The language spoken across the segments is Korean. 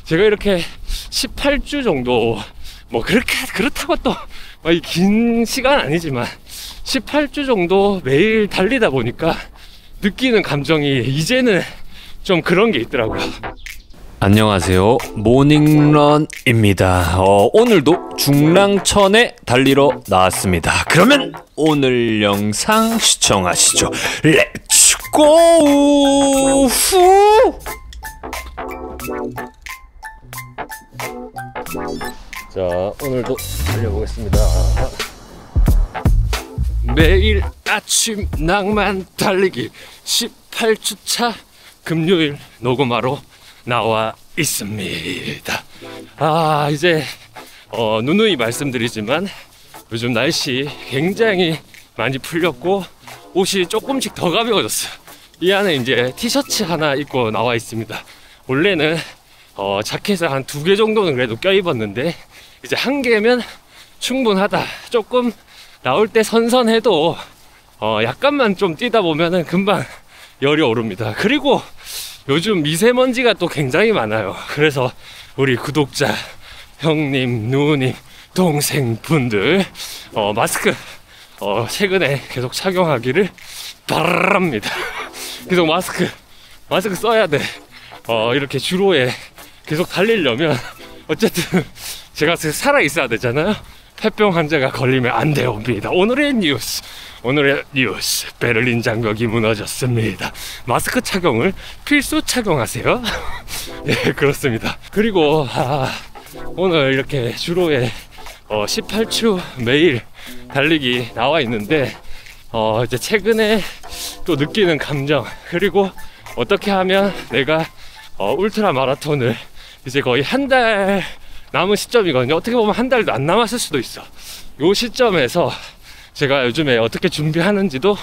제가 이렇게 18주 정도 뭐 그렇다고 또 긴 시간 아니지만 18주 정도 매일 달리다 보니까 느끼는 감정이 이제는 좀 그런 게 있더라고요. 안녕하세요, 모닝런입니다. 오늘도 중랑천에 달리러 나왔습니다. 그러면 오늘 영상 시청하시죠. 렛츠고! 자, 오늘도 달려보겠습니다. 매일 아침 낭만 달리기 18주차 금요일 녹음하러 나와 있습니다. 이제 누누이 말씀드리지만 요즘 날씨 굉장히 많이 풀렸고 옷이 조금씩 더 가벼워졌어요. 이 안에 이제 티셔츠 하나 입고 나와 있습니다. 원래는 자켓을 한 2개 정도는 그래도 껴입었는데 이제 1개면 충분하다. 조금 나올 때 선선해도 약간만 좀 뛰다 보면은 금방 열이 오릅니다. 그리고 요즘 미세먼지가 또 굉장히 많아요. 그래서 우리 구독자, 형님, 누님, 동생분들 마스크 최근에 계속 착용하기를 바랍니다. 계속 마스크 써야 돼. 이렇게 주로에 계속 달리려면 어쨌든 제가 살아 있어야 되잖아요. 폐병 환자가 걸리면 안 되옵니다. 오늘의 뉴스 베를린 장벽이 무너졌습니다. 마스크 착용을 필수 착용하세요. 예, 그렇습니다. 그리고 오늘 이렇게 주로에 18주 매일 달리기 나와 있는데 이제 최근에 또 느끼는 감정, 그리고 어떻게 하면 내가 울트라 마라톤을 이제 거의 한 달 남은 시점이거든요. 어떻게 보면 한 달도 안 남았을 수도 있어. 요 시점에서 제가 요즘에 어떻게 준비하는지도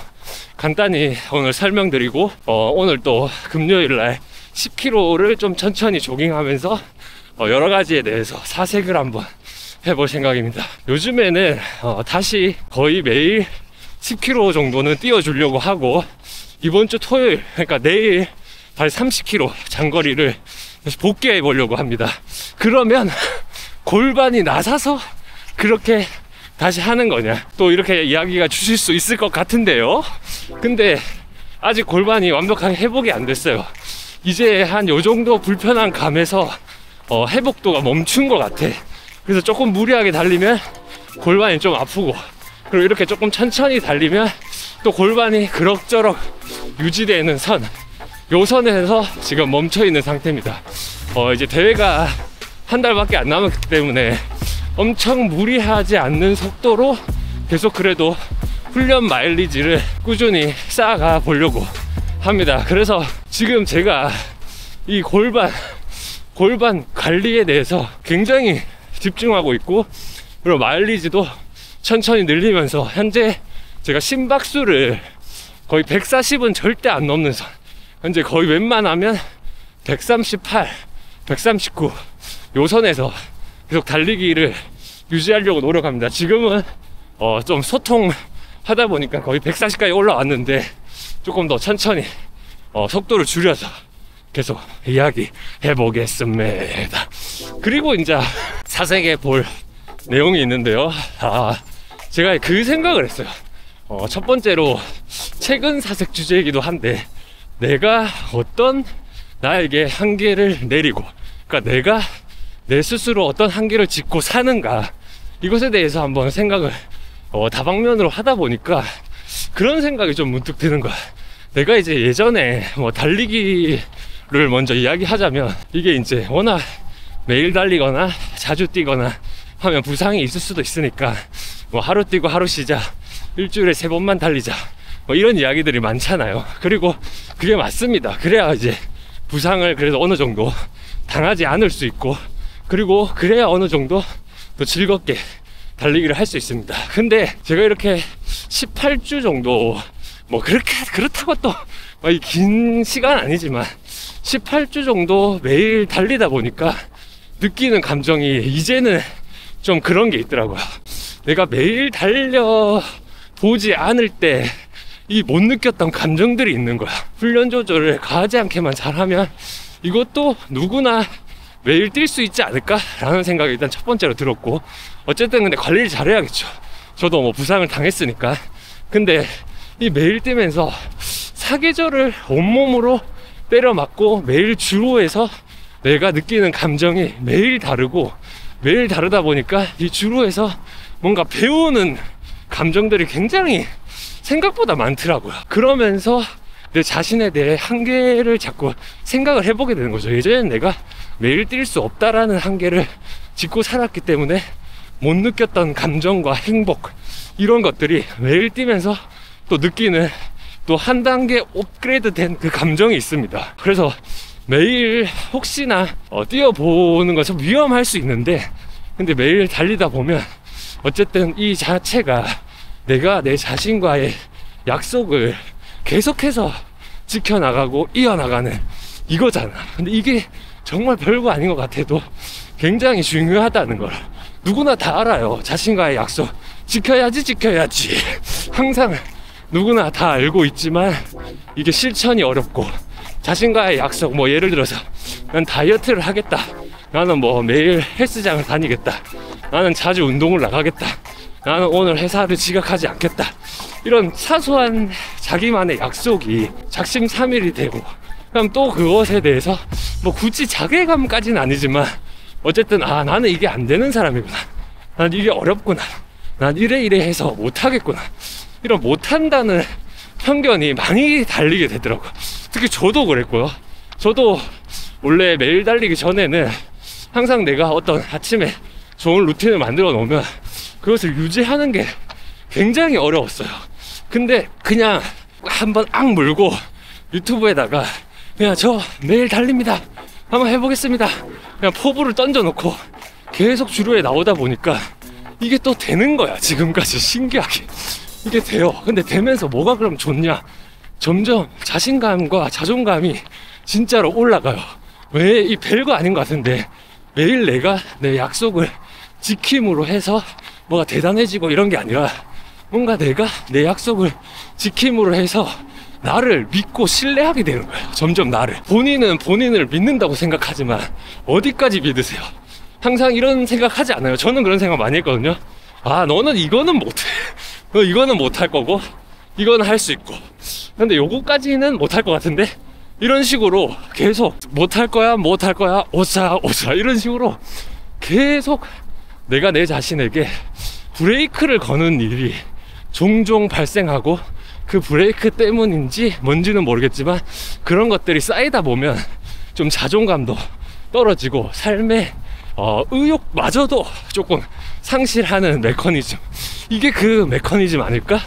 간단히 오늘 설명드리고 오늘 또 금요일날 10km를 좀 천천히 조깅하면서 여러 가지에 대해서 사색을 한번 해볼 생각입니다. 요즘에는 다시 거의 매일 10km 정도는 뛰어주려고 하고, 이번 주 토요일, 그러니까 내일 다시 30km 장거리를 다시 복귀해 보려고 합니다. 그러면 골반이 나서서 그렇게 다시 하는 거냐, 또 이렇게 이야기가 주실 수 있을 것 같은데요. 근데 아직 골반이 완벽하게 회복이 안 됐어요. 이제 한 요 정도 불편한 감에서 회복도가 멈춘 것 같아. 그래서 조금 무리하게 달리면 골반이 좀 아프고, 그리고 이렇게 조금 천천히 달리면 또 골반이 그럭저럭 유지되는 요 선에서 지금 멈춰 있는 상태입니다. 이제 대회가 한 달밖에 안 남았기 때문에 엄청 무리하지 않는 속도로 계속 그래도 훈련 마일리지를 꾸준히 쌓아가 보려고 합니다. 그래서 지금 제가 이 골반 관리에 대해서 굉장히 집중하고 있고, 그리고 마일리지도 천천히 늘리면서 현재 제가 심박수를 거의 140은 절대 안 넘는 선, 현재 거의 웬만하면 138, 139 요 선에서 계속 달리기를 유지하려고 노력합니다. 지금은 좀 소통하다 보니까 거의 140까지 올라왔는데 조금 더 천천히 속도를 줄여서 계속 이야기 해보겠습니다. 그리고 이제 사색해 볼 내용이 있는데요. 제가 그 생각을 했어요. 첫 번째로 최근 사색 주제이기도 한데, 내가 어떤 나에게 한계를 내리고, 그러니까 내가 내 스스로 어떤 한계를 짚고 사는가, 이것에 대해서 한번 생각을 다방면으로 하다 보니까 그런 생각이 좀 문득 드는 거야. 내가 이제 예전에 달리기를 먼저 이야기하자면, 이게 이제 워낙 매일 달리거나 자주 뛰거나 하면 부상이 있을 수도 있으니까 하루 뛰고 하루 쉬자, 일주일에 3번만 달리자, 이런 이야기들이 많잖아요. 그리고 그게 맞습니다. 그래야 이제 부상을 그래도 어느 정도 당하지 않을 수 있고, 그리고 그래야 어느 정도 더 즐겁게 달리기를 할 수 있습니다. 근데 제가 이렇게 18주 정도 그렇다고 또 긴 시간 아니지만 18주 정도 매일 달리다 보니까 느끼는 감정이 이제는 좀 그런 게 있더라고요. 내가 매일 달려보지 않을 때 이 못 느꼈던 감정들이 있는 거야. 훈련 조절을 과하지 않게만 잘하면 이것도 누구나 매일 뛸 수 있지 않을까라는 생각이 일단 첫 번째로 들었고, 어쨌든 근데 관리를 잘해야겠죠. 저도 뭐 부상을 당했으니까. 근데 이 매일 뛰면서 사계절을 온몸으로 때려 맞고 매일 주로에서 내가 느끼는 감정이 매일 다르고, 매일 다르다 보니까 이 주로에서 뭔가 배우는 감정들이 굉장히 생각보다 많더라고요. 그러면서 내 자신에 대해 한계를 자꾸 생각을 해보게 되는 거죠. 예전에는 내가 매일 뛸 수 없다라는 한계를 짚고 살았기 때문에 못 느꼈던 감정과 행복, 이런 것들이 매일 뛰면서 또 느끼는, 또 한 단계 업그레이드 된 그 감정이 있습니다. 그래서 매일 혹시나 뛰어보는 건 좀 위험할 수 있는데, 근데 매일 달리다 보면 어쨌든 이 자체가 내가 내 자신과의 약속을 계속해서 지켜나가고 이어나가는 이거잖아. 근데 이게 정말 별거 아닌 것 같아도 굉장히 중요하다는 걸 누구나 다 알아요. 자신과의 약속 지켜야지 항상 누구나 다 알고 있지만, 이게 실천이 어렵고, 자신과의 약속, 뭐 예를 들어서 난 다이어트를 하겠다, 나는 뭐 매일 헬스장을 다니겠다, 나는 자주 운동을 나가겠다, 나는 오늘 회사를 지각하지 않겠다, 이런 사소한 자기만의 약속이 작심삼일이 되고, 그럼 또 그것에 대해서 뭐 굳이 자괴감까지는 아니지만 어쨌든 나는 이게 안 되는 사람이구나, 난 이게 어렵구나, 난 이래 해서 못하겠구나, 이런 못한다는 편견이 많이 달리게 되더라고요. 특히 저도 그랬고요. 저도 원래 매일 달리기 전에는 항상 내가 어떤 아침에 좋은 루틴을 만들어 놓으면 그것을 유지하는 게 굉장히 어려웠어요. 근데 그냥 한번 물고 유튜브에다가 그냥 저 매일 달립니다, 한번 해보겠습니다, 그냥 포부를 던져놓고 계속 주루에 나오다 보니까 이게 또 되는 거야. 지금까지 신기하게 이게 돼요. 근데 되면서 뭐가 그럼 좋냐, 점점 자신감과 자존감이 진짜로 올라가요. 왜, 이 별거 아닌 것 같은데 매일 내가 내 약속을 지킴으로 해서 뭐가 대단해지고 이런 게 아니라, 뭔가 내가 내 약속을 지킴으로 해서 나를 믿고 신뢰하게 되는 거예요. 점점 나를. 본인은 본인을 믿는다고 생각하지만 어디까지 믿으세요? 항상 이런 생각하지 않아요. 저는 그런 생각 많이 했거든요. 너는 이거는 못해, 너 이거는 못할 거고 이거는 할 수 있고, 근데 요거까지는 못할 것 같은데, 이런 식으로 계속 못할 거야 오사 이런 식으로 계속 내가 내 자신에게 브레이크를 거는 일이 종종 발생하고, 그 브레이크 때문인지 뭔지는 모르겠지만 그런 것들이 쌓이다 보면 좀 자존감도 떨어지고 삶의 의욕마저도 조금 상실하는 메커니즘, 이게 그 메커니즘 아닐까?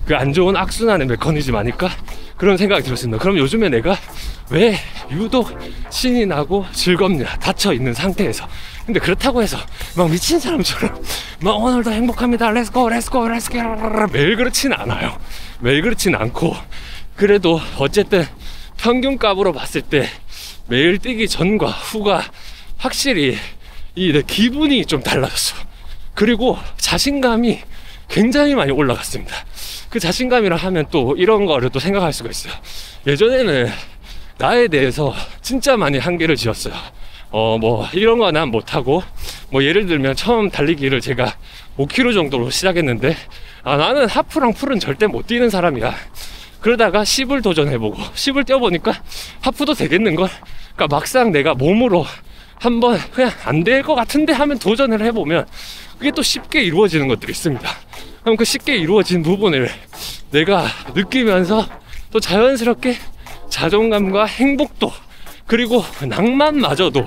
그 안 좋은 악순환의 메커니즘 아닐까? 그런 생각이 들었습니다. 그럼 요즘에 내가 왜 유독 신이 나고 즐겁냐, 닫혀있는 상태에서. 근데 그렇다고 해서 막 미친 사람처럼 막 오늘도 행복합니다, 렛츠고 매일 그렇진 않아요. 매일 그렇진 않고, 그래도 어쨌든 평균값으로 봤을 때 매일 뛰기 전과 후가 확실히 내 기분이 좀 달라졌어. 그리고 자신감이 굉장히 많이 올라갔습니다. 그 자신감이라 하면 또 이런 거를 또 생각할 수가 있어요. 예전에는 나에 대해서 진짜 많이 한계를 지었어요. 뭐 이런 거 난 못하고, 뭐 예를 들면 처음 달리기를 제가 5km 정도로 시작했는데, 나는 하프랑 풀은 절대 못 뛰는 사람이야. 그러다가 10을 도전해보고 10을 뛰어보니까 하프도 되겠는걸. 그러니까 막상 내가 몸으로 한번 그냥 안 될 것 같은데 하면 도전을 해보면 그게 또 쉽게 이루어지는 것들이 있습니다. 그럼 그 쉽게 이루어진 부분을 내가 느끼면서 또 자연스럽게 자존감과 행복도, 그리고 낭만마저도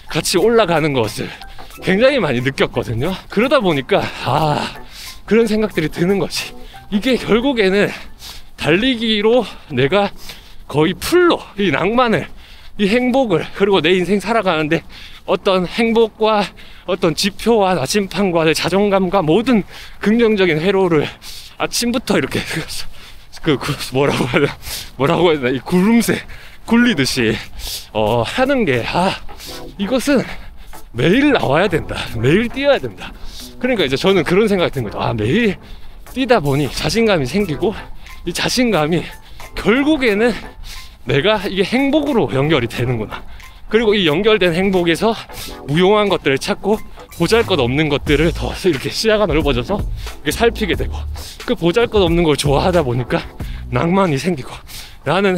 같이 올라가는 것을 굉장히 많이 느꼈거든요. 그러다 보니까 그런 생각들이 드는 거지. 이게 결국에는 달리기로 내가 거의 풀로 이 낭만을, 이 행복을, 그리고 내 인생 살아가는데 어떤 행복과 어떤 지표와 나침판과 내 자존감과 모든 긍정적인 회로를 아침부터 이렇게 뭐라고 해야 되나, 이 구름새 굴리듯이 하는 게, 이것은 매일 나와야 된다, 매일 뛰어야 된다. 그러니까 이제 저는 그런 생각이 든 거죠. 매일 뛰다 보니 자신감이 생기고, 이 자신감이 결국에는 내가 이게 행복으로 연결이 되는구나. 그리고 이 연결된 행복에서 무용한 것들을 찾고 보잘것없는 것들을 더 이렇게 시야가 넓어져서 이렇게 살피게 되고, 그 보잘것없는 걸 좋아하다 보니까 낭만이 생기고, 나는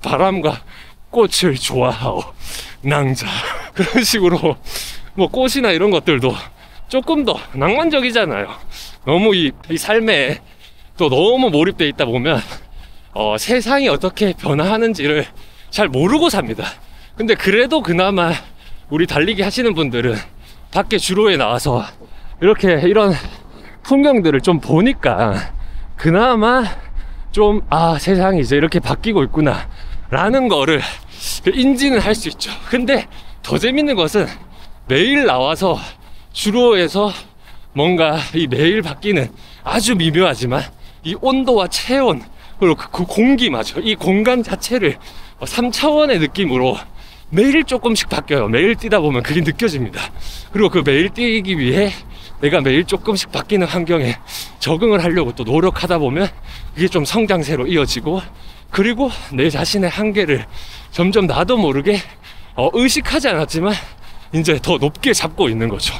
바람과 꽃을 좋아하오 낭자. 그런 식으로 뭐 꽃이나 이런 것들도 조금 더 낭만적이잖아요. 너무 이 삶에 또 너무 몰입돼 있다 보면 세상이 어떻게 변화하는지를 잘 모르고 삽니다. 근데 그래도 그나마 우리 달리기 하시는 분들은 밖에 주로에 나와서 이렇게 이런 풍경들을 좀 보니까 그나마 좀 세상이 이제 이렇게 바뀌고 있구나 라는 거를 인지는 할 수 있죠. 근데 더 재밌는 것은 매일 나와서 주로에서 뭔가 이 매일 바뀌는 아주 미묘하지만 이 온도와 체온, 그리고 그 공기마저, 이 공간 자체를 3차원의 느낌으로 매일 조금씩 바뀌어요. 매일 뛰다 보면 그게 느껴집니다. 그리고 그 매일 뛰기 위해 내가 매일 조금씩 바뀌는 환경에 적응을 하려고 또 노력하다 보면 이게 좀 성장세로 이어지고, 그리고 내 자신의 한계를 점점 나도 모르게 의식하지 않았지만 이제 더 높게 잡고 있는 거죠.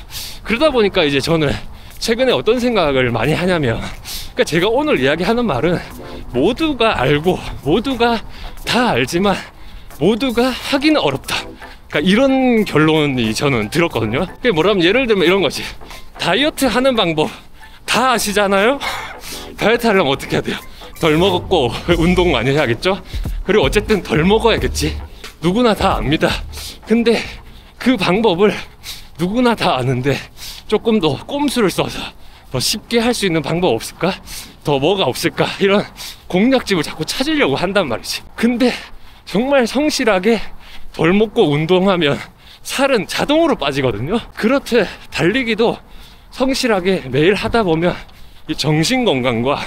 그러다 보니까 이제 저는 최근에 어떤 생각을 많이 하냐면, 그러니까 제가 오늘 이야기하는 말은 모두가 알고 모두가 다 알지만 모두가 하기는 어렵다, 그러니까 이런 결론이 저는 들었거든요. 그게 뭐라면, 예를 들면 이런 거지. 다이어트 하는 방법 다 아시잖아요. 다이어트 하려면 어떻게 해야 돼요? 덜 먹고 운동 많이 해야겠죠. 그리고 어쨌든 덜 먹어야겠지. 누구나 다 압니다. 근데 그 방법을 누구나 다 아는데 조금 더 꼼수를 써서 더 쉽게 할 수 있는 방법 없을까? 더 뭐가 없을까? 이런 공략집을 자꾸 찾으려고 한단 말이지. 근데 정말 성실하게 덜 먹고 운동하면 살은 자동으로 빠지거든요. 그렇듯 달리기도 성실하게 매일 하다 보면 이 정신 건강과,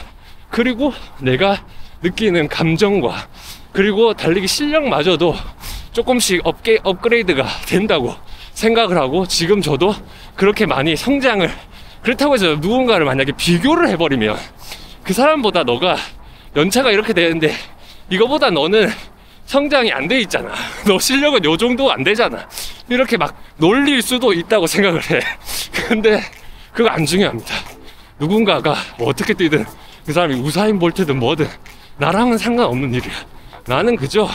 그리고 내가 느끼는 감정과, 그리고 달리기 실력마저도 조금씩 업그레이드가 된다고 생각을 하고, 지금 저도 그렇게 많이 성장을, 그렇다고 해서 누군가를 만약에 비교를 해버리면 그 사람보다 너가 연차가 이렇게 되는데 이거보다 너는 성장이 안 돼 있잖아, 너 실력은 요 정도 안 되잖아, 이렇게 막 놀릴 수도 있다고 생각을 해. 근데 그거 안 중요합니다. 누군가가 뭐 어떻게 뛰든, 그 사람이 우사인 볼트든 뭐든 나랑은 상관없는 일이야. 나는 그저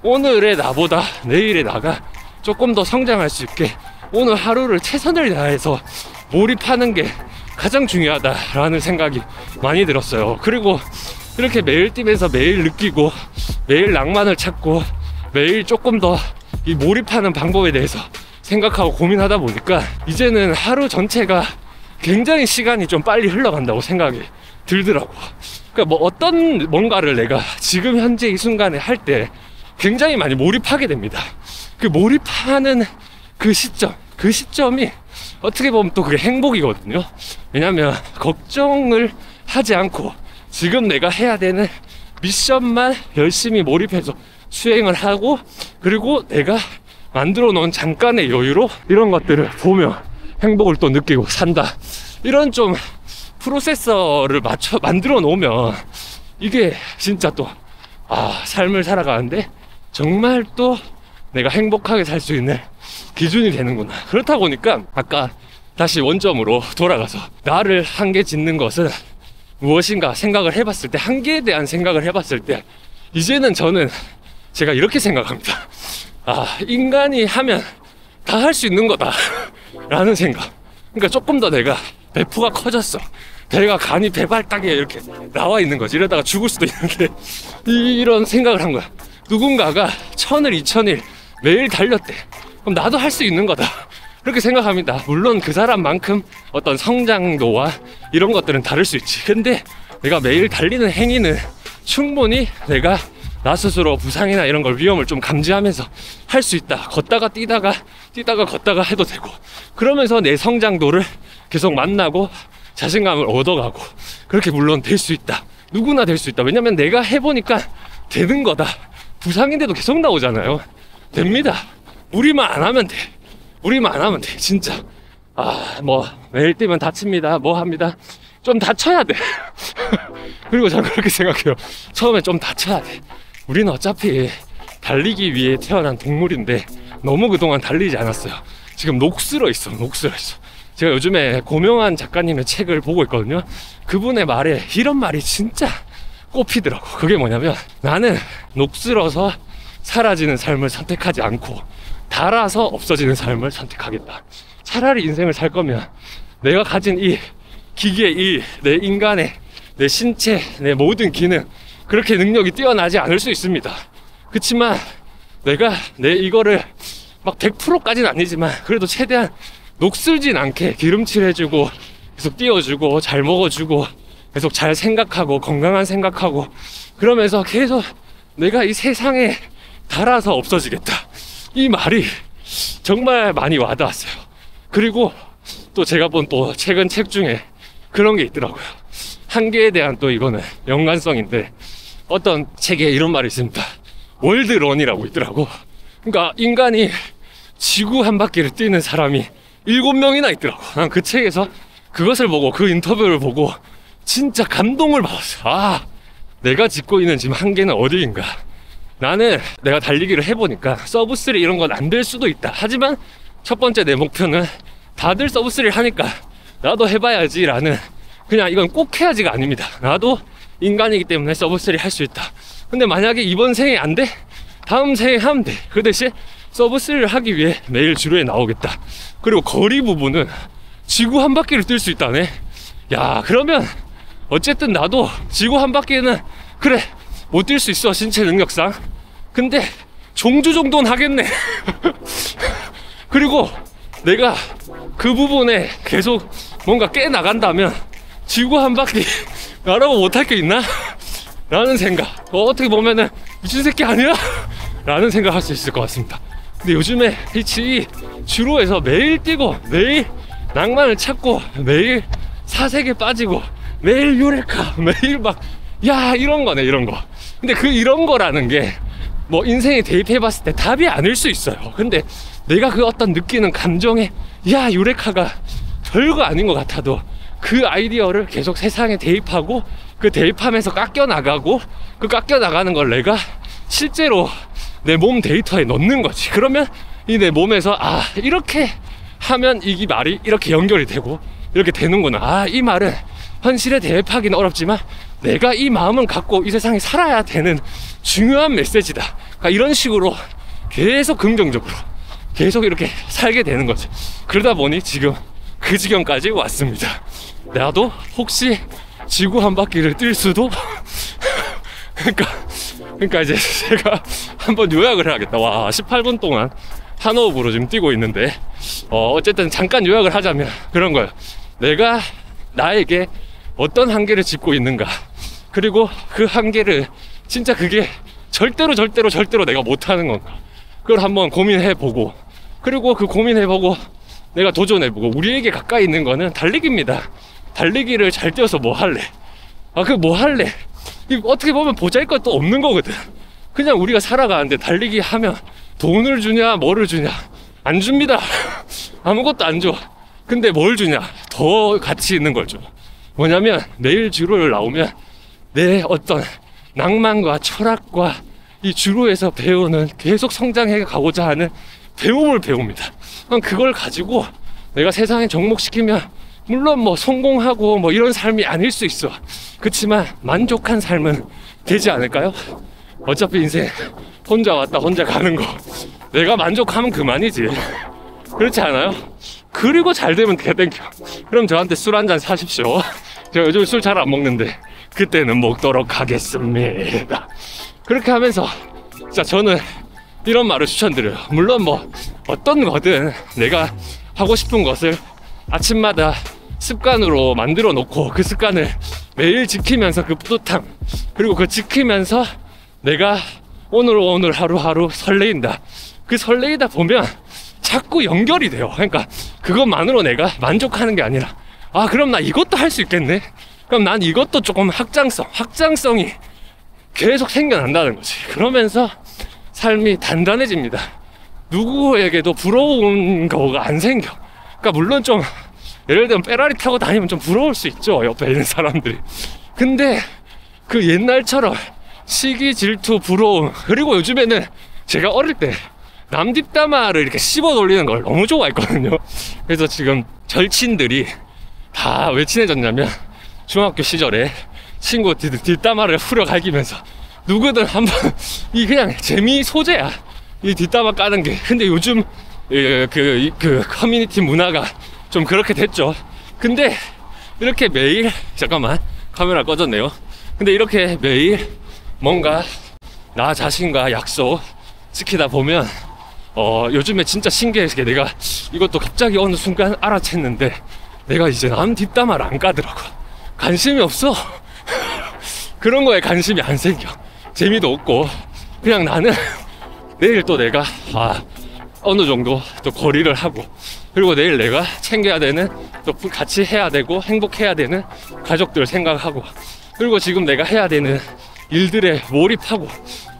오늘의 나보다 내일의 나가 조금 더 성장할 수 있게 오늘 하루를 최선을 다해서 몰입하는 게 가장 중요하다라는 생각이 많이 들었어요. 그리고 이렇게 매일 뛰면서 매일 느끼고 매일 낭만을 찾고 매일 조금 더 이 몰입하는 방법에 대해서 생각하고 고민하다 보니까 이제는 하루 전체가 굉장히 시간이 좀 빨리 흘러간다고 생각이 들더라고. 그러니까 뭐 어떤 뭔가를 내가 지금 현재 이 순간에 할 때 굉장히 많이 몰입하게 됩니다. 그 몰입하는 그 시점이 어떻게 보면 또 그게 행복이거든요. 왜냐면 걱정을 하지 않고 지금 내가 해야 되는 미션만 열심히 몰입해서 수행을 하고, 그리고 내가 만들어 놓은 잠깐의 여유로 이런 것들을 보며 행복을 또 느끼고 산다. 이런 좀 프로세서를 만들어 놓으면 이게 진짜 또 삶을 살아가는데 정말 또 내가 행복하게 살 수 있는 기준이 되는구나. 그렇다 보니까 아까 다시 원점으로 돌아가서 나를 한계 짓는 것은 무엇인가 생각을 해봤을 때, 한계에 대한 생각을 해봤을 때 이제는 저는 제가 이렇게 생각합니다. 인간이 하면 다 할 수 있는 거다 라는 생각. 그러니까 조금 더 내가 배포가 커졌어, 배가 간이 배발딱에 이렇게 나와 있는 거지. 이러다가 죽을 수도 있는데 이런 생각을 한 거야. 누군가가 1000일 2000일 매일 달렸대. 그럼 나도 할 수 있는 거다, 그렇게 생각합니다. 물론 그 사람만큼 어떤 성장도와 이런 것들은 다를 수 있지. 근데 내가 매일 달리는 행위는 충분히 내가 나 스스로 부상이나 이런 걸 위험을 좀 감지하면서 할 수 있다. 걷다가 뛰다가 걷다가 해도 되고, 그러면서 내 성장도를 계속 만나고 자신감을 얻어가고, 그렇게 물론 될 수 있다. 누구나 될 수 있다. 왜냐면 내가 해보니까 되는 거다. 부상인데도 계속 나오잖아요. 됩니다. 무리만 안 하면 돼. 무리만 안 하면 돼, 진짜. 뭐 매일 뛰면 다칩니다, 뭐 합니다. 좀 다쳐야 돼. 그리고 저는 그렇게 생각해요. 처음에 좀 다쳐야 돼. 우리는 어차피 달리기 위해 태어난 동물인데 너무 그동안 달리지 않았어요. 지금 녹슬어 있어. 제가 요즘에 고명한 작가님의 책을 보고 있거든요. 그분의 말에 이런 말이 진짜 꼽히더라고. 그게 뭐냐면, 나는 녹슬어서 사라지는 삶을 선택하지 않고 닳아서 없어지는 삶을 선택하겠다. 차라리 인생을 살 거면 내가 가진 이 기계, 내 인간의, 내 신체, 내 모든 기능, 그렇게 능력이 뛰어나지 않을 수 있습니다. 그치만 내가 내 이거를 막 100%까지는 아니지만 그래도 최대한 녹슬진 않게 기름칠해주고 계속 띄워주고 잘 먹어주고 계속 잘 생각하고 건강한 생각하고 그러면서 계속 내가 이 세상에 닳아서 없어지겠다. 이 말이 정말 많이 와닿았어요. 그리고 또 제가 본 또 최근 책 중에 그런 게 있더라고요. 한계에 대한 또 이거는 연관성인데 어떤 책에 이런 말이 있습니다. 월드런이라고 있더라고. 그러니까 인간이 지구 한 바퀴를 뛰는 사람이 7명이나 있더라고. 난 그 책에서 그것을 보고 그 인터뷰를 보고 진짜 감동을 받았어요. 아, 내가 짚고 있는 지금 한계는 어디인가. 나는 내가 달리기를 해보니까 서브3 이런 건 안 될 수도 있다. 하지만 첫 번째 내 목표는 다들 서브3를 하니까 나도 해봐야지 라는, 그냥 이건 꼭 해야지가 아닙니다. 나도 인간이기 때문에 서브3 할 수 있다. 근데 만약에 이번 생에 안 돼? 다음 생에 하면 돼. 그 대신 서브3를 하기 위해 매일 주로에 나오겠다. 그리고 거리 부분은 지구 한 바퀴를 뛸 수 있다네. 야, 그러면 어쨌든 나도 지구 한 바퀴는 그래 못 뛸 수 있어, 신체 능력상. 근데 종주 정도는 하겠네. 그리고 내가 그 부분에 계속 뭔가 깨 나간다면 지구 한 바퀴 나라고 못할 게 있나? 라는 생각. 어떻게 보면은 미친 새끼 아니야? 라는 생각 할 수 있을 것 같습니다. 근데 요즘에 이 주로에서 매일 뛰고 매일 낭만을 찾고 매일 사색에 빠지고 매일 유레카 매일 막 야 이런 거네, 이런 거. 근데 그 이런 거라는 게 뭐 인생에 대입해봤을 때 답이 아닐 수 있어요. 근데 내가 그 어떤 느끼는 감정에 야 유레카가 별거 아닌 것 같아도 그 아이디어를 계속 세상에 대입하고 그 대입하면서 깎여나가고 그 깎여나가는 걸 내가 실제로 내 몸 데이터에 넣는 거지. 그러면 이 내 몸에서 아 이렇게 하면 이 말이 이렇게 연결이 되고 이렇게 되는구나. 아 이 말은 현실에 대입하기는 어렵지만 내가 이 마음을 갖고 이 세상에 살아야 되는 중요한 메시지다. 그러니까 이런 식으로 계속 긍정적으로 계속 이렇게 살게 되는 거지. 그러다 보니 지금 그 지경까지 왔습니다. 나도 혹시 지구 한 바퀴를 뛸 수도 그러니까 이제 제가 한번 요약을 해야겠다. 와 18분 동안 한 호흡으로 지금 뛰고 있는데 어쨌든 잠깐 요약을 하자면 그런 거예요. 내가 나에게 어떤 한계를 짚고 있는가, 그리고 그 한계를 진짜 그게 절대로 내가 못하는 건가, 그걸 한번 고민해보고, 그리고 그 고민해보고 내가 도전해보고. 우리에게 가까이 있는 거는 달리기입니다. 달리기를 잘 뛰어서 뭐 할래? 그 뭐 할래? 이거 어떻게 보면 보잘것도 없는 거거든. 그냥 우리가 살아가는데 달리기 하면 돈을 주냐 뭐를 주냐? 안 줍니다. 아무것도 안 줘. 근데 뭘 주냐? 더 가치 있는 걸 줘. 뭐냐면 매일 주로를 나오면 내 어떤 낭만과 철학과 이 주로에서 배우는, 계속 성장해 가고자 하는 배움을 배웁니다. 그걸 가지고 내가 세상에 접목시키면 물론 뭐 성공하고 뭐 이런 삶이 아닐 수 있어. 그치만 만족한 삶은 되지 않을까요? 어차피 인생 혼자 왔다 혼자 가는 거, 내가 만족하면 그만이지. 그렇지 않아요? 그리고 잘 되면 땡큐. 그럼 저한테 술 한잔 사십시오. 제가 요즘 술 잘 안 먹는데 그때는 먹도록 하겠습니다. 그렇게 하면서 진짜 저는 이런 말을 추천드려요. 물론 뭐 어떤 거든 내가 하고 싶은 것을 아침마다 습관으로 만들어 놓고 그 습관을 매일 지키면서 그 뿌듯함, 그리고 그 지키면서 내가 오늘 하루하루 설레인다. 그 설레이다 보면 자꾸 연결이 돼요. 그러니까 그것만으로 내가 만족하는 게 아니라 아 그럼 나 이것도 할 수 있겠네. 그럼 난 이것도 조금 확장성이 계속 생겨난다는 거지. 그러면서 삶이 단단해집니다. 누구에게도 부러운 거가 안 생겨. 그러니까 물론 좀 예를 들면 페라리 타고 다니면 좀 부러울 수 있죠, 옆에 있는 사람들이. 근데 그 옛날처럼 시기, 질투, 부러움, 그리고 요즘에는 제가 어릴 때 남 뒷담화를 이렇게 씹어 돌리는 걸 너무 좋아했거든요. 그래서 지금 절친들이 다 왜 친해졌냐면 중학교 시절에 친구 뒷담화를 후려갈기면서 누구든 한번 이 그냥 재미 소재야, 이 뒷담화 까는 게. 근데 요즘 그 커뮤니티 문화가 좀 그렇게 됐죠. 근데 이렇게 매일, 잠깐만 카메라 꺼졌네요. 근데 이렇게 매일 뭔가 나 자신과 약속 지키다 보면 요즘에 진짜 신기해서 내가 이것도 갑자기 어느 순간 알아챘는데 내가 이제 남 뒷담화를 안 까더라고. 관심이 없어. 그런 거에 관심이 안 생겨. 재미도 없고 그냥 나는 내일 또 내가 어느 정도 또 거리를 하고, 그리고 내일 내가 챙겨야 되는, 또 같이 해야 되고 행복해야 되는 가족들 생각하고, 그리고 지금 내가 해야 되는 일들에 몰입하고,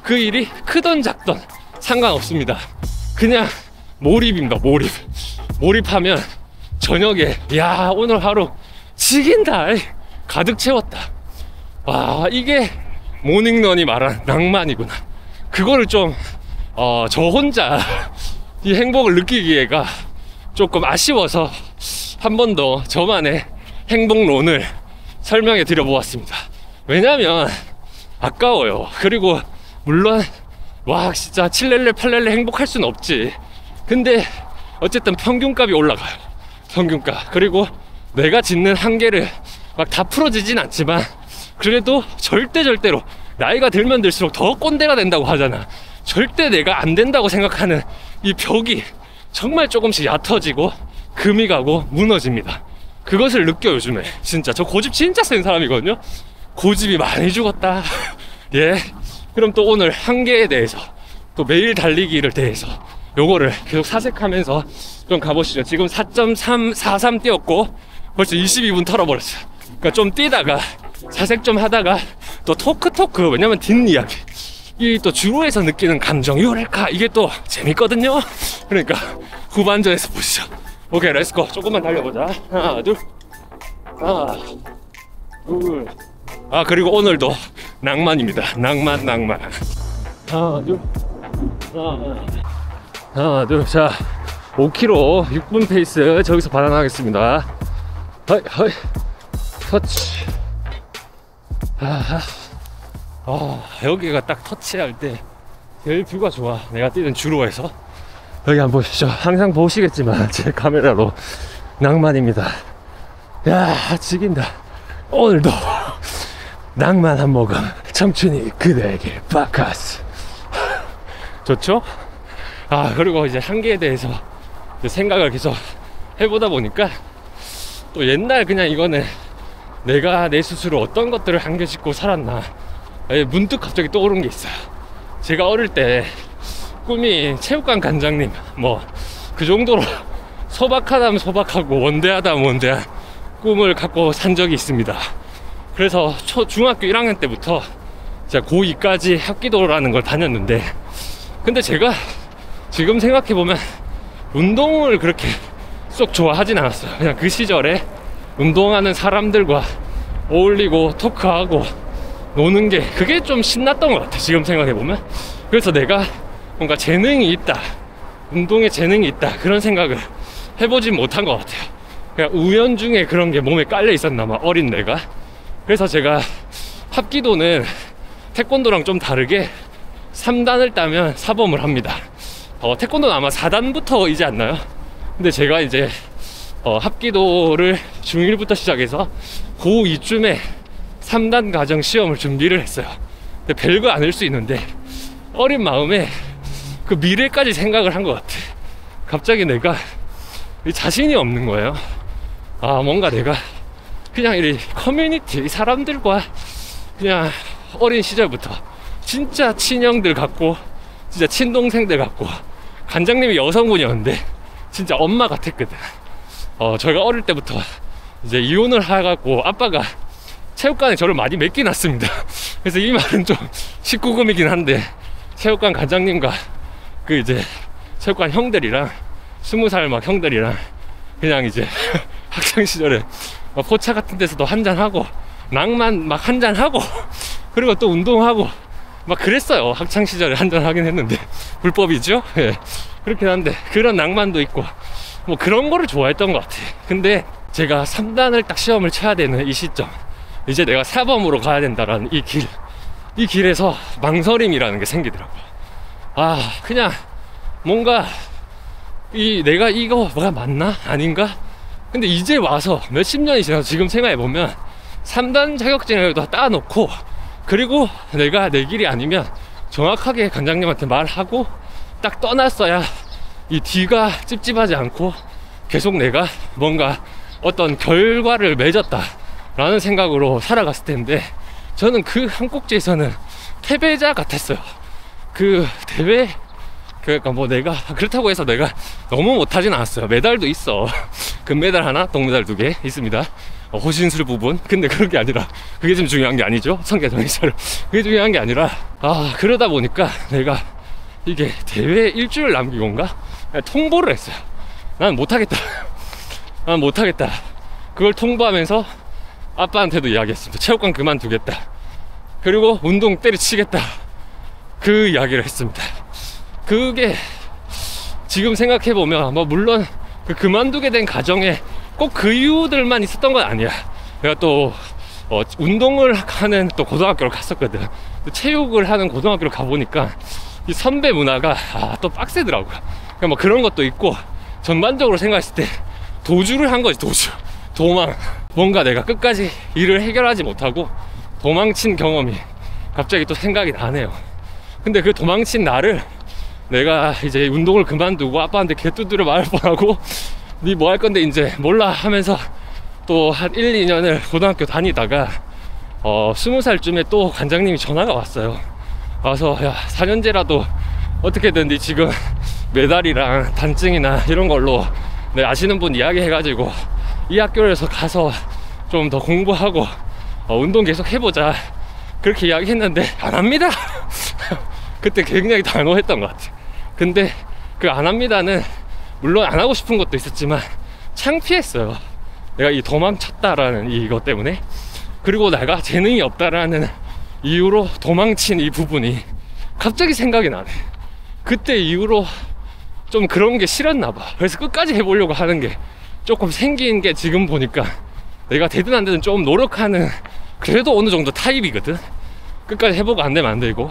그 일이 크던 작던 상관없습니다. 그냥 몰입입니다. 몰입하면 저녁에 야 오늘 하루 지긴다, 가득 채웠다, 와 이게 모닝런이 말한 낭만이구나. 그거를 좀 저 혼자 이 행복을 느끼기가 조금 아쉬워서 한 번 더 저만의 행복론을 설명해 드려 보았습니다. 왜냐면 아까워요. 그리고 물론 와 진짜 7렐레 8렐레 행복할 순 없지. 근데 어쨌든 평균값이 올라가요. 평균값. 그리고 내가 짓는 한계를 막 다 풀어지진 않지만 그래도 절대로 나이가 들면 들수록 더 꼰대가 된다고 하잖아. 절대 내가 안 된다고 생각하는 이 벽이 정말 조금씩 얕아지고 금이 가고 무너집니다. 그것을 느껴 요즘에. 진짜 저 고집 진짜 센 사람이거든요. 고집이 많이 죽었다. 예. 그럼 또 오늘 한계에 대해서, 또 매일 달리기를 대해서 요거를 계속 사색하면서 좀 가보시죠. 지금 4.343 뛰었고 벌써 22분 털어버렸어요. 그러니까 좀 뛰다가 사색 좀 하다가 또 토크, 왜냐면 뒷이야기, 이 또 주로에서 느끼는 감정, 요랄까 이게 또 재밌거든요. 그러니까 후반전에서 보시죠. 오케이 렛츠고. 조금만 달려보자. 하나 둘. 그리고 오늘도 낭만입니다. 낭만. 하나 둘. 자 5km 6분 페이스 저기서 반환하겠습니다. 허이 터치. 여기가 딱 터치할 때 제일 뷰가 좋아. 내가 뛰는 주로에서. 여기 한번 보시죠. 항상 보시겠지만 제 카메라로 낭만입니다. 야 지긴다. 오늘도 낭만 한 모금 청춘이 그대에게 바카스. 좋죠? 그리고 이제 한계에 대해서 생각을 계속 해보다 보니까 또 옛날 그냥 이거는 내가 내 스스로 어떤 것들을 한계 짓고 살았나 문득 갑자기 떠오른 게 있어요. 제가 어릴 때 꿈이 체육관 관장님 뭐 그 정도로 소박하다면 소박하고 원대하다면 원대한 꿈을 갖고 산 적이 있습니다. 그래서 중학교 1학년 때부터 제가 고2까지 합기도라는 걸 다녔는데, 근데 제가 지금 생각해보면 운동을 그렇게 쏙 좋아하진 않았어요. 그냥 그 시절에 운동하는 사람들과 어울리고 토크하고 노는 게 그게 좀 신났던 것 같아, 지금 생각해보면. 그래서 내가 뭔가 재능이 있다, 운동에 재능이 있다, 그런 생각을 해보진 못한 것 같아요. 그냥 우연 중에 그런 게 몸에 깔려 있었나 봐, 어린 내가. 그래서 제가 합기도는 태권도랑 좀 다르게 3단을 따면 사범을 합니다. 태권도는 아마 4단부터이지 않나요? 근데 제가 이제 합기도를 중1부터 시작해서 고2쯤에 3단 과정 시험을 준비를 했어요. 근데 별거 아닐 수 있는데 어린 마음에 그 미래까지 생각을 한 것 같아. 갑자기 내가 자신이 없는 거예요. 뭔가 내가 그냥 이 커뮤니티, 이 사람들과 그냥 어린 시절부터 진짜 친형들 같고 진짜 친동생들 같고, 관장님이 여성분이었는데 진짜 엄마 같았거든. 저희가 어릴 때부터 이제 이혼을 해갖고 아빠가 체육관에 저를 많이 맡겨놨습니다. 그래서 이 말은 좀 19금이긴 한데, 체육관 관장님과 그 이제 체육관 형들이랑 20살 막 형들이랑 그냥 이제 학창 시절에 포차 같은 데서도 한잔하고 낭만 막 한잔하고 그리고 또 운동하고 막 그랬어요. 학창 시절에 한잔 하긴 했는데 불법이죠. 예. 그렇긴 한데 그런 낭만도 있고 뭐 그런 거를 좋아했던 것 같아. 근데 제가 3단을 딱 시험을 쳐야 되는 이 시점, 이제 내가 사범으로 가야 된다라는 이 길에서 망설임이라는 게 생기더라고요. 아, 그냥 뭔가 내가 이거가 맞나? 아닌가? 근데 이제 와서 몇십 년이 지나서 지금 생각해보면 3단 자격증을 따놓고, 그리고 내가 내 길이 아니면 정확하게 관장님한테 말하고 딱 떠났어야 이 뒤가 찝찝하지 않고 계속 내가 뭔가 어떤 결과를 맺었다 라는 생각으로 살아갔을 텐데, 저는 그 한 꼭지에서는 패배자 같았어요. 그 대회, 그러니까 뭐 내가 그렇다고 해서 내가 너무 못하진 않았어요. 메달도 있어. 금메달 하나, 동메달 2개 있습니다. 호신술 부분. 근데 그런 게 아니라, 그게 좀 중요한 게 아니죠. 성계정의처럼. 그게 중요한 게 아니라, 그러다 보니까 내가 이게 대회 일주일 남기고인가 통보를 했어요. 난 못하겠다. 난 못하겠다. 그걸 통보하면서 아빠한테도 이야기했습니다. 체육관 그만두겠다. 그리고 운동 때려치겠다. 그 이야기를 했습니다. 그게 지금 생각해보면 뭐 물론 그 그만두게 된 가정에 꼭 그 이유들만 있었던 건 아니야. 내가 또 운동을 하는 또 고등학교를 갔었거든. 체육을 하는 고등학교를 가보니까 이 선배 문화가 또 빡세더라고요. 그러니까 뭐 그런 것도 있고, 전반적으로 생각했을 때 도주를 한 거지. 도망. 뭔가 내가 끝까지 일을 해결하지 못하고 도망친 경험이 갑자기 또 생각이 나네요. 근데 그 도망친 나를 내가 이제 운동을 그만두고 아빠한테 개두드려 말할 뻔하고 니 뭐 할 건데 이제 몰라 하면서 또 한 1, 2년을 고등학교 다니다가 20살쯤에 또 관장님이 전화가 왔어요. 와서 야, 4년제라도 어떻게든 니 지금 메달이랑 단증이나 이런 걸로 네, 아시는 분 이야기 해가지고 이 학교에서 가서 좀 더 공부하고 운동 계속 해보자, 그렇게 이야기했는데 안 합니다. 그때 굉장히 단호했던 것 같아요. 근데 그 안 합니다는 물론 안 하고 싶은 것도 있었지만 창피했어요. 내가 이 도망쳤다라는 이것 때문에, 그리고 내가 재능이 없다라는 이유로 도망친 이 부분이 갑자기 생각이 나네. 그때 이후로 좀 그런 게 싫었나 봐. 그래서 끝까지 해보려고 하는 게 조금 생긴 게 지금 보니까 내가 되든 안 되든 좀 노력하는, 그래도 어느 정도 타입이거든. 끝까지 해보고 안 되면 안 되고.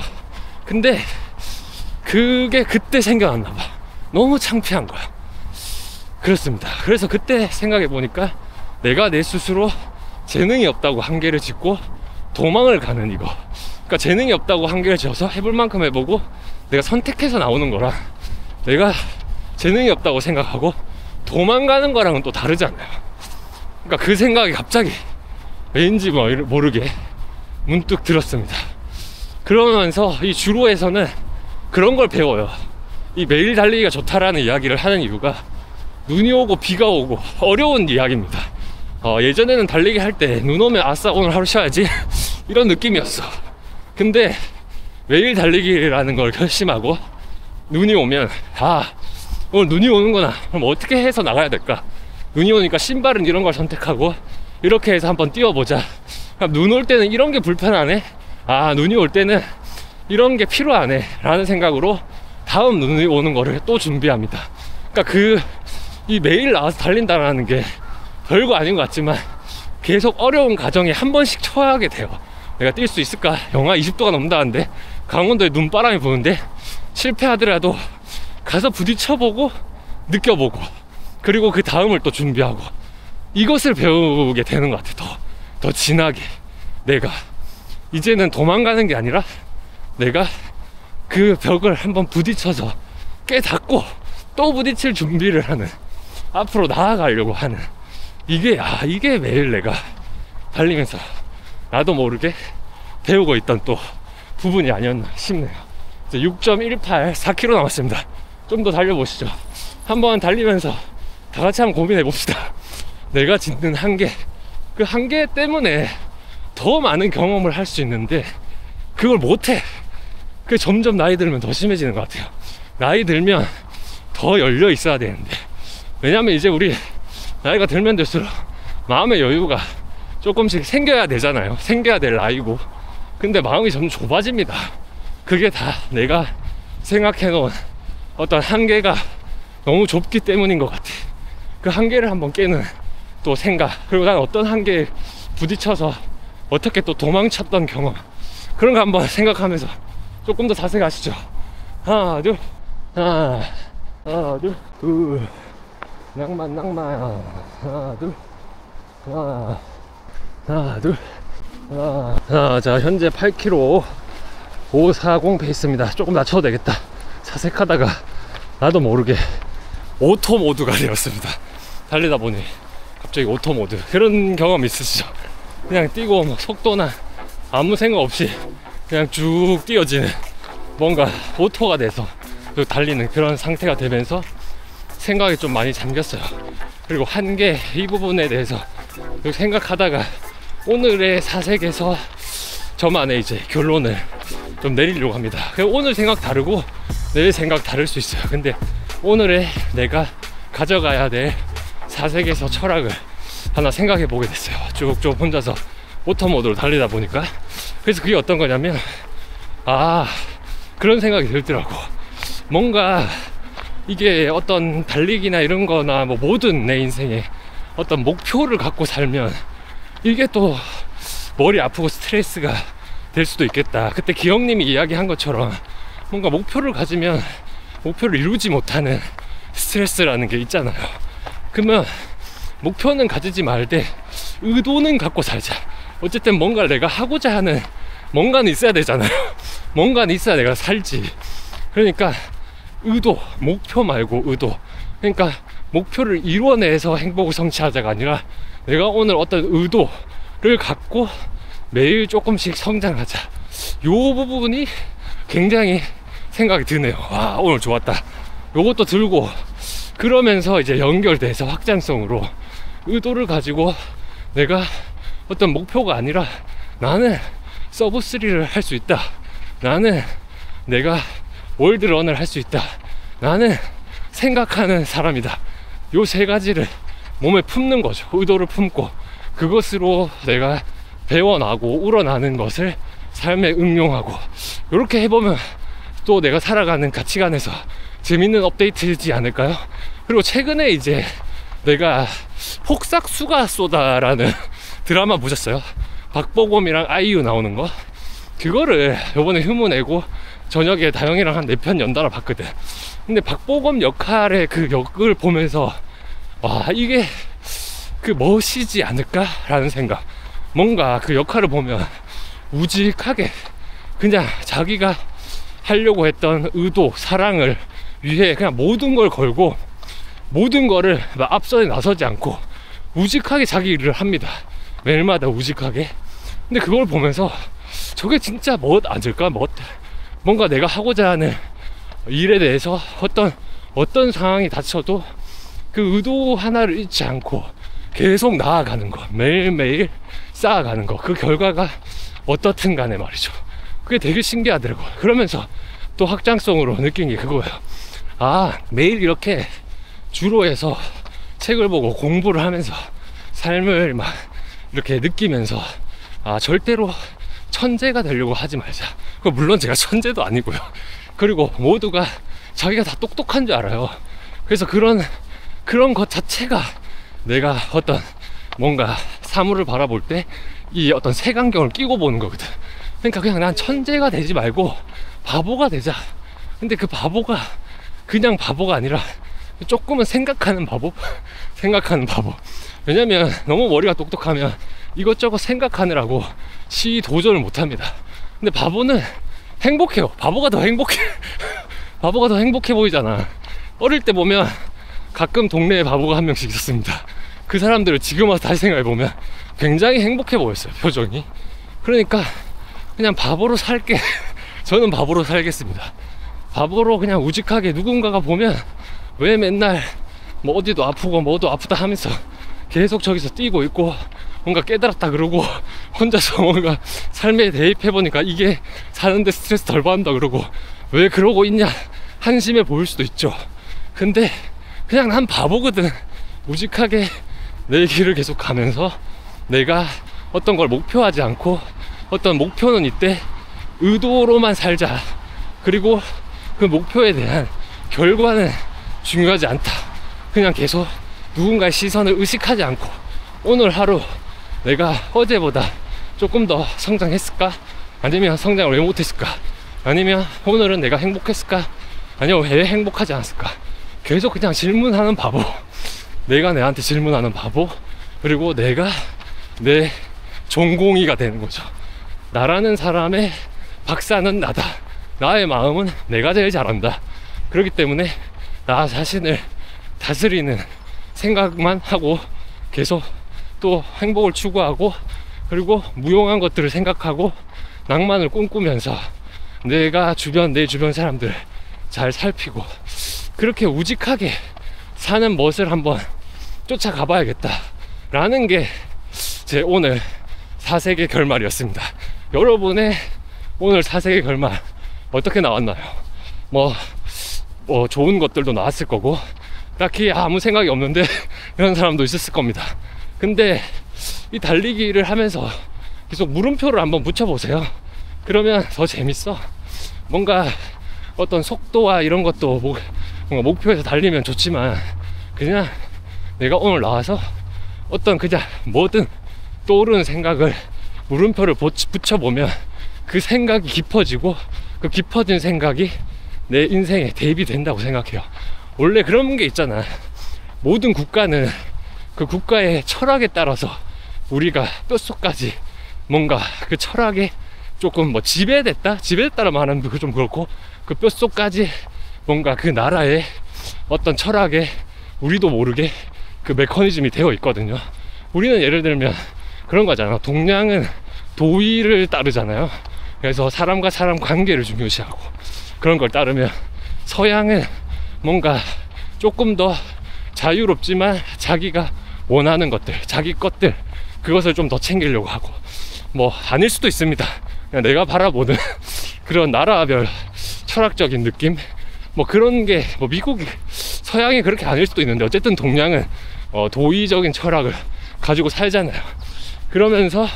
근데 그게 그때 생겨났나 봐. 너무 창피한 거야. 그렇습니다. 그래서 그때 생각해 보니까 내가 내 스스로 재능이 없다고 한계를 짓고 도망을 가는 이거, 그러니까 재능이 없다고 한계를 지어서 해볼 만큼 해보고 내가 선택해서 나오는 거랑, 내가 재능이 없다고 생각하고 도망가는 거랑은 또 다르잖아요. 그러니까 그 생각이 갑자기 왠지 모르게 문득 들었습니다. 그러면서 이 주로에서는 그런 걸 배워요. 이 매일 달리기가 좋다라는 이야기를 하는 이유가 눈이 오고 비가 오고 어려운 이야기입니다. 예전에는 달리기 할 때 눈 오면 아싸 오늘 하루 쉬어야지 이런 느낌이었어. 근데 매일 달리기라는 걸 결심하고 눈이 오면 오늘 눈이 오는구나, 그럼 어떻게 해서 나가야 될까, 눈이 오니까 신발은 이런 걸 선택하고 이렇게 해서 한번 뛰어보자. 눈 올 때는 이런 게 불편하네, 눈이 올 때는 이런 게 필요하네 라는 생각으로 다음 눈이 오는 거를 또 준비합니다. 그러니까 이 매일 나와서 달린다는 게 별거 아닌 것 같지만 계속 어려운 과정에 한 번씩 처하게 돼요. 내가 뛸 수 있을까? 영하 20도가 넘는다는데 강원도에 눈바람이 부는데 실패하더라도 가서 부딪혀보고 느껴보고, 그리고 그 다음을 또 준비하고, 이것을 배우게 되는 것 같아. 더 진하게 내가 이제는 도망가는 게 아니라 내가 그 벽을 한번 부딪혀서 깨닫고 또 부딪힐 준비를 하는, 앞으로 나아가려고 하는, 이게 매일 내가 달리면서 나도 모르게 배우고 있던 또 부분이 아니었나 싶네요. 이제 6.18 4km 남았습니다. 좀 더 달려보시죠. 한번 달리면서 다 같이 한번 고민해 봅시다. 내가 짓는 한계, 그 한계 때문에 더 많은 경험을 할 수 있는데 그걸 못해. 그게 점점 나이 들면 더 심해지는 것 같아요. 나이 들면 더 열려 있어야 되는데, 왜냐면 이제 우리 나이가 들면 들수록 마음의 여유가 조금씩 생겨야 되잖아요. 생겨야 될 나이고. 근데 마음이 점점 좁아집니다. 그게 다 내가 생각해 놓은 어떤 한계가 너무 좁기 때문인 것 같아. 그 한계를 한번 깨는 또 생각, 그리고 난 어떤 한계에 부딪혀서 어떻게 또 도망쳤던 경험, 그런 거 한번 생각하면서 조금 더 자세히 가시죠. 하나 둘 하나 둘 낭만 하나 둘 자, 현재 8km 540 페이스입니다. 조금 낮춰도 되겠다. 사색하다가 나도 모르게 오토 모드가 되었습니다. 달리다 보니 갑자기 오토 모드, 그런 경험 있으시죠? 그냥 뛰고 뭐 속도나 아무 생각 없이 그냥 쭉 뛰어지는, 뭔가 오토가 돼서 달리는 그런 상태가 되면서 생각이 좀 많이 잠겼어요. 그리고 한계 이 부분에 대해서 생각하다가 오늘의 사색에서 저만의 이제 결론을 좀 내리려고 합니다. 오늘 생각 다르고 내일 생각 다를 수 있어요. 근데 오늘의 내가 가져가야 될 사색에서 철학을 하나 생각해 보게 됐어요. 쭉쭉 혼자서 오토 모드로 달리다 보니까. 그래서 그게 어떤 거냐면, 그런 생각이 들더라고. 뭔가 이게 어떤 달리기나 이런 거나 뭐 모든 내 인생에 어떤 목표를 갖고 살면 이게 또 머리 아프고 스트레스가 될 수도 있겠다. 그때 기영님이 이야기한 것처럼 뭔가 목표를 가지면 목표를 이루지 못하는 스트레스라는 게 있잖아요. 그러면 목표는 가지지 말되 의도는 갖고 살자. 어쨌든 뭔가를 내가 하고자 하는 뭔가는 있어야 되잖아요. 뭔가는 있어야 내가 살지. 그러니까 의도, 목표 말고 의도. 그러니까 목표를 이뤄내서 행복을 성취하자가 아니라 내가 오늘 어떤 의도를 갖고 매일 조금씩 성장하자. 요 부분이 굉장히 생각이 드네요. 와, 오늘 좋았다. 요것도 들고, 그러면서 이제 연결돼서 확장성으로 의도를 가지고 내가 어떤 목표가 아니라 나는 서브3를 할 수 있다. 나는 내가 월드런을 할 수 있다. 나는 생각하는 사람이다. 요 세 가지를 몸에 품는 거죠. 의도를 품고 그것으로 내가 배워나고 우러나는 것을 삶에 응용하고, 이렇게 해보면 또 내가 살아가는 가치관에서 재밌는 업데이트이지 않을까요? 그리고 최근에 이제 내가 폭삭수가 쏘다라는 드라마 보셨어요? 박보검이랑 아이유 나오는 거. 그거를 요번에 휴무내고 저녁에 다영이랑 한 4편 연달아 봤거든. 근데 박보검 역할의 그 역을 보면서 와, 이게 그 멋이지 않을까라는 생각. 뭔가 그 역할을 보면 우직하게 그냥 자기가 하려고 했던 의도, 사랑을 위해 그냥 모든 걸 걸고 모든 거를 막 앞선에 나서지 않고 우직하게 자기 일을 합니다. 매일마다 우직하게. 근데 그걸 보면서 저게 진짜 멋 아닐까? 멋. 뭔가 내가 하고자 하는 일에 대해서 어떤 상황이 닥쳐도 그 의도 하나를 잊지 않고 계속 나아가는 거, 매일매일 쌓아가는 거, 그 결과가 어떻든 간에 말이죠. 그게 되게 신기하더라고요. 그러면서 또 확장성으로 느낀 게 그거예요. 매일 이렇게 주로 해서 책을 보고 공부를 하면서 삶을 막 이렇게 느끼면서 절대로 천재가 되려고 하지 말자. 물론 제가 천재도 아니고요. 그리고 모두가 자기가 다 똑똑한 줄 알아요. 그래서 그런 것 자체가 내가 어떤 뭔가 사물을 바라볼 때 이 어떤 색안경을 끼고 보는 거거든. 그러니까 그냥 난 천재가 되지 말고 바보가 되자. 근데 그 바보가 그냥 바보가 아니라 조금은 생각하는 바보? 생각하는 바보. 왜냐면 너무 머리가 똑똑하면 이것저것 생각하느라고 도전을 못합니다. 근데 바보는 행복해요. 바보가 더 행복해. 바보가 더 행복해 보이잖아. 어릴 때 보면 가끔 동네에 바보가 한 명씩 있었습니다. 그 사람들을 지금 와서 다시 생각해보면 굉장히 행복해 보였어요, 표정이. 그러니까 그냥 바보로 살게. 저는 바보로 살겠습니다. 바보로 그냥 우직하게 누군가가 보면 왜 맨날 뭐 어디도 아프고 뭐도 아프다 하면서 계속 저기서 뛰고 있고 뭔가 깨달았다 그러고 혼자서 뭔가 삶에 대입해보니까 이게 사는데 스트레스 덜 받는다 그러고 왜 그러고 있냐 한심해 보일 수도 있죠. 근데 그냥 난 바보거든. 우직하게 내 길을 계속 가면서 내가 어떤 걸 목표하지 않고 어떤 목표는 이때 의도로만 살자. 그리고 그 목표에 대한 결과는 중요하지 않다. 그냥 계속 누군가의 시선을 의식하지 않고 오늘 하루 내가 어제보다 조금 더 성장했을까? 아니면 성장을 왜 못했을까? 아니면 오늘은 내가 행복했을까? 아니면 왜 행복하지 않았을까? 계속 그냥 질문하는 바보. 내가 내한테 질문하는 바보. 그리고 내가 내 전공의가 되는 거죠. 나라는 사람의 박사는 나다. 나의 마음은 내가 제일 잘한다. 그렇기 때문에 나 자신을 다스리는 생각만 하고 계속 또 행복을 추구하고, 그리고 무용한 것들을 생각하고 낭만을 꿈꾸면서 내가 내 주변 사람들 잘 살피고 그렇게 우직하게 사는 멋을 한번 쫓아가 봐야겠다 라는 게 제 오늘 사색의 결말이었습니다. 여러분의 오늘 사색의 결말 어떻게 나왔나요? 뭐 좋은 것들도 나왔을 거고 딱히 아무 생각이 없는데 이런 사람도 있었을 겁니다. 근데 이 달리기를 하면서 계속 물음표를 한번 붙여보세요. 그러면 더 재밌어. 뭔가 어떤 속도와 이런 것도 뭔가 목표에서 달리면 좋지만, 그냥 내가 오늘 나와서 어떤 그냥 뭐든 떠오르는 생각을 물음표를 붙여보면 그 생각이 깊어지고 그 깊어진 생각이 내 인생에 대입이 된다고 생각해요. 원래 그런 게 있잖아. 모든 국가는 그 국가의 철학에 따라서 우리가 뼛속까지 뭔가 그 철학에 조금 지배됐다라 말하면 좀 그렇고, 그 뼛속까지 뭔가 그 나라의 어떤 철학에 우리도 모르게 그 메커니즘이 되어 있거든요. 우리는 예를 들면 그런 거잖아. 동양은 도의를 따르잖아요. 그래서 사람과 사람 관계를 중요시하고 그런 걸 따르면, 서양은 뭔가 조금 더 자유롭지만 자기가 원하는 것들, 자기 것들, 그것을 좀 더 챙기려고 하고, 뭐 아닐 수도 있습니다. 그냥 내가 바라보는 그런 나라별 철학적인 느낌, 뭐 그런 게 뭐 미국, 서양이 그렇게 아닐 수도 있는데 어쨌든 동양은 도의적인 철학을 가지고 살잖아요. 그러면서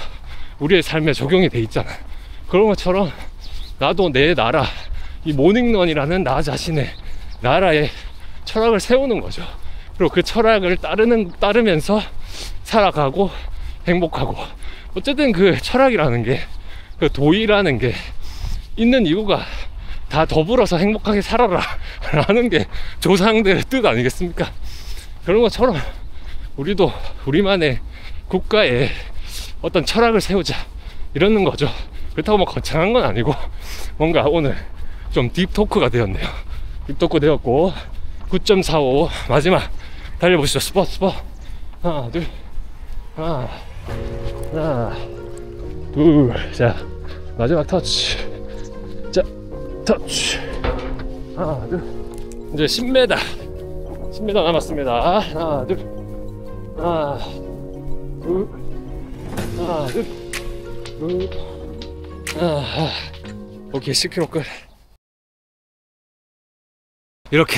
우리의 삶에 적용이 돼 있잖아. 그런 것처럼 나도 내 나라, 이 모닝런이라는 나 자신의 나라의 철학을 세우는 거죠. 그리고 그 철학을 따르면서 살아가고 행복하고, 어쨌든 그 철학이라는 게, 그 도의라는 게 있는 이유가 다 더불어서 행복하게 살아라 라는 게 조상들의 뜻 아니겠습니까? 그런 것처럼 우리도 우리만의 국가에 어떤 철학을 세우자 이러는 거죠. 그렇다고 뭐 거창한 건 아니고, 뭔가 오늘 좀 딥토크가 되었네요. 딥토크 되었고 9.45 마지막 달려보시죠. 스포 하나 둘 자 마지막 터치. 자 터치 하나 둘. 이제 10m 남았습니다. 하나 둘 오케이 10km 끝. 이렇게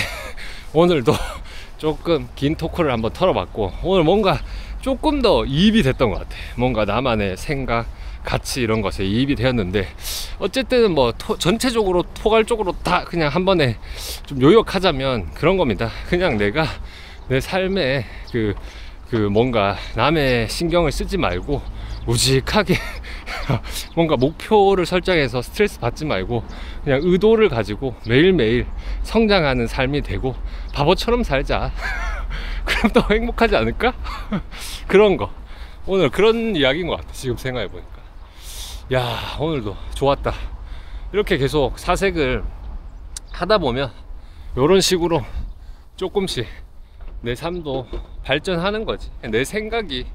오늘도 조금 긴 토크를 한번 털어봤고, 오늘 뭔가 조금 더 이입이 됐던 것 같아. 뭔가 나만의 생각, 가치 이런 것에 이입이 되었는데, 어쨌든 뭐 전체적으로 포괄적으로 다 그냥 한 번에 좀 요약하자면 그런 겁니다. 그냥 내가 내 삶에 그 뭔가 남의 신경을 쓰지 말고 우직하게 뭔가 목표를 설정해서 스트레스 받지 말고 그냥 의도를 가지고 매일매일 성장하는 삶이 되고 바보처럼 살자. 그럼 더 행복하지 않을까? 그런 거. 오늘 그런 이야기인 것 같아. 지금 생각해보니까. 야, 오늘도 좋았다. 이렇게 계속 사색을 하다 보면 이런 식으로 조금씩 내 삶도 발전하는 거지. 내 생각이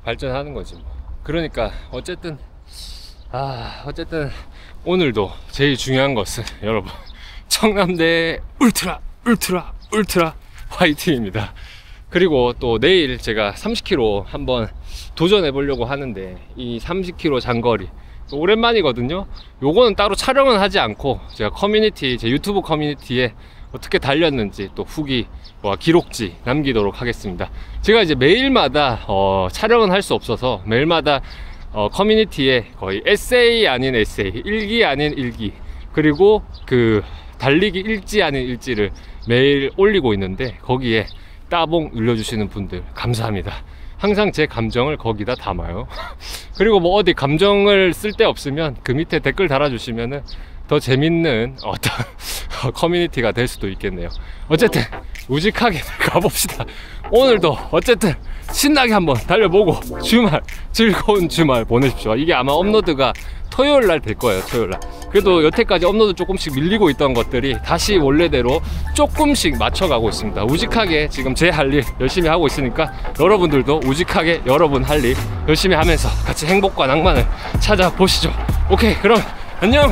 발전하는 거지 뭐. 그러니까 어쨌든 오늘도 제일 중요한 것은 여러분, 청남대 울트라 화이팅입니다. 그리고 또 내일 제가 30km 한번 도전해 보려고 하는데, 이 30km 장거리 오랜만이거든요. 요거는 따로 촬영은 하지 않고 제가 제 유튜브 커뮤니티에 어떻게 달렸는지 또 후기와 기록지 남기도록 하겠습니다. 제가 이제 매일마다 촬영은 할 수 없어서 매일마다 커뮤니티에 거의 에세이 아닌 에세이, 일기 아닌 일기, 그리고 그 달리기 일지 아닌 일지를 매일 올리고 있는데 거기에 따봉 눌러주시는 분들 감사합니다. 항상 제 감정을 거기다 담아요. 그리고 뭐 어디 감정을 쓸 데 없으면 그 밑에 댓글 달아주시면은 더 재밌는 어떤 커뮤니티가 될 수도 있겠네요. 어쨌든 우직하게 가봅시다. 오늘도 어쨌든 신나게 한번 달려보고 주말 즐거운 주말 보내십시오. 이게 아마 업로드가 토요일 날 될 거예요. 토요일 날. 그래도 여태까지 업로드 조금씩 밀리고 있던 것들이 다시 원래대로 조금씩 맞춰가고 있습니다. 우직하게 지금 제 할 일 열심히 하고 있으니까 여러분들도 우직하게 여러분 할 일 열심히 하면서 같이 행복과 낭만을 찾아보시죠. 오케이, 그럼 안녕.